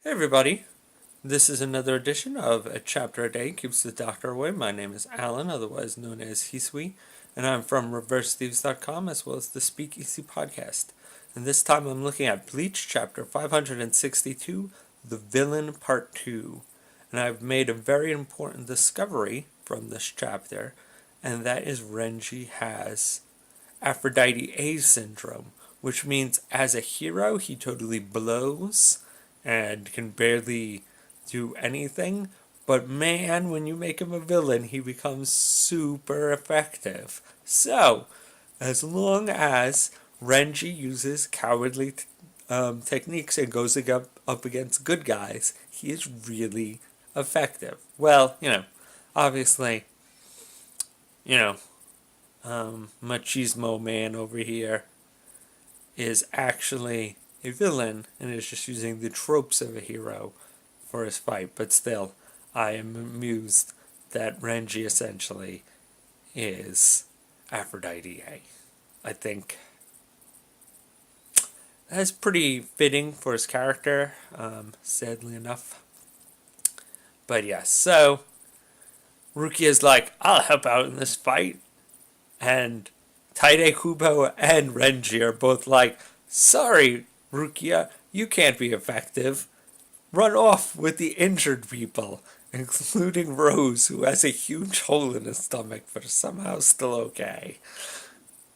Hey everybody, this is another edition of A Chapter a Day Keeps the Doctor Away. My name is Alan, otherwise known as Hisui, and I'm from ReverseThieves.com as well as the Speakeasy podcast. And this time I'm looking at Bleach, Chapter 562, The Villain Part 2. And I've made a very important discovery from this chapter, and that is Renji has Aphrodite A syndrome, which means as a hero he totally blows and can barely do anything. But man, when you make him a villain, he becomes super effective. So, as long as Renji uses cowardly techniques and goes up against good guys, he is really effective. Well, obviously, you know, machismo man over here is actually a villain and is just using the tropes of a hero for his fight. But still, I am amused that Renji essentially is Aphrodite A. I think that's pretty fitting for his character, sadly enough. But yes, so Rukia's like, I'll help out in this fight. And Taide Kubo and Renji are both like, sorry, Rukia, you can't be effective. Run off with the injured people, including Rose, who has a huge hole in his stomach, but is somehow still okay.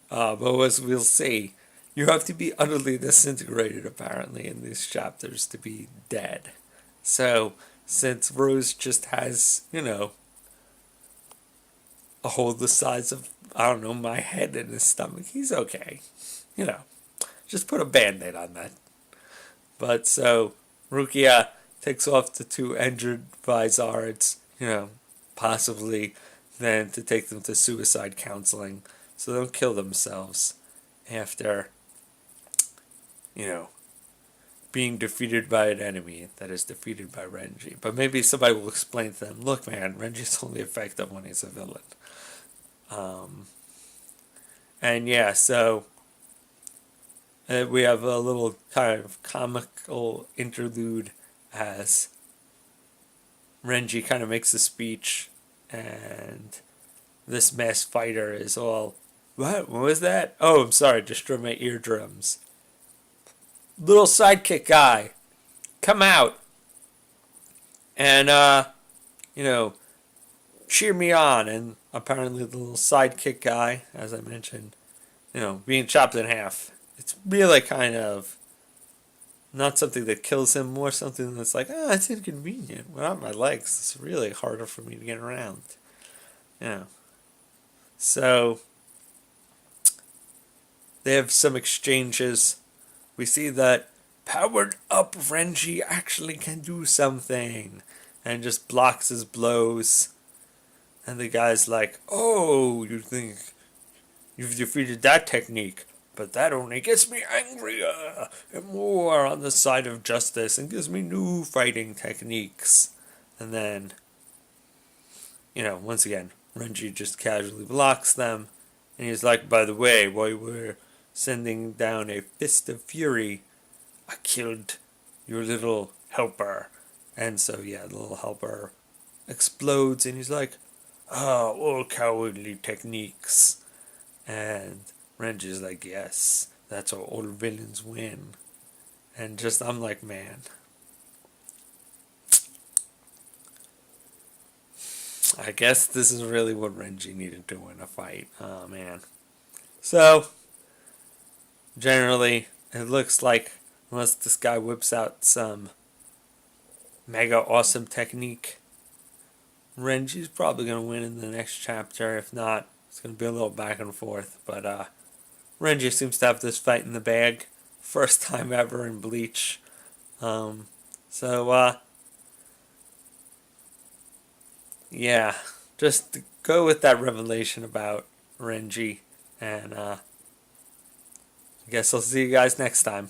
But as we'll see, you have to be utterly disintegrated, apparently, in these chapters to be dead. So, since Rose just has, a hole the size of, my head in his stomach, he's okay. Just put a band-aid on that. But so, Rukia takes off the two injured Vizards, possibly then to take them to suicide counseling so they don't kill themselves after, being defeated by an enemy that is defeated by Renji. But maybe somebody will explain to them, look man, Renji's only effective when he's a villain. And yeah, so we have a little kind of comical interlude as Renji kind of makes a speech, and this masked fighter is all, what was that? Oh, I'm sorry, destroy my eardrums. Little sidekick guy, come out and, cheer me on. And apparently the little sidekick guy, as I mentioned, being chopped in half. It's really kind of not something that kills him, more something that's like, it's inconvenient. Without my legs, it's really harder for me to get around. So they have some exchanges. We see that powered up Renji actually can do something and just blocks his blows. And the guy's like, oh, you think you've defeated that technique, but that only gets me angrier and more on the side of justice and gives me new fighting techniques. And then, once again, Renji just casually blocks them. And he's like, by the way, while you were sending down a fist of fury, I killed your little helper. And so, yeah, the little helper explodes and he's like, all cowardly techniques. And Renji's like, yes, that's how all villains win. And I'm like, man. I guess this is really what Renji needed to win a fight. Oh, man. So, generally, it looks like, unless this guy whips out some mega awesome technique, Renji's probably going to win in the next chapter. If not, it's going to be a little back and forth. But Renji seems to have this fight in the bag. First time ever in Bleach. Yeah. Just go with that revelation about Renji. And I guess I'll see you guys next time.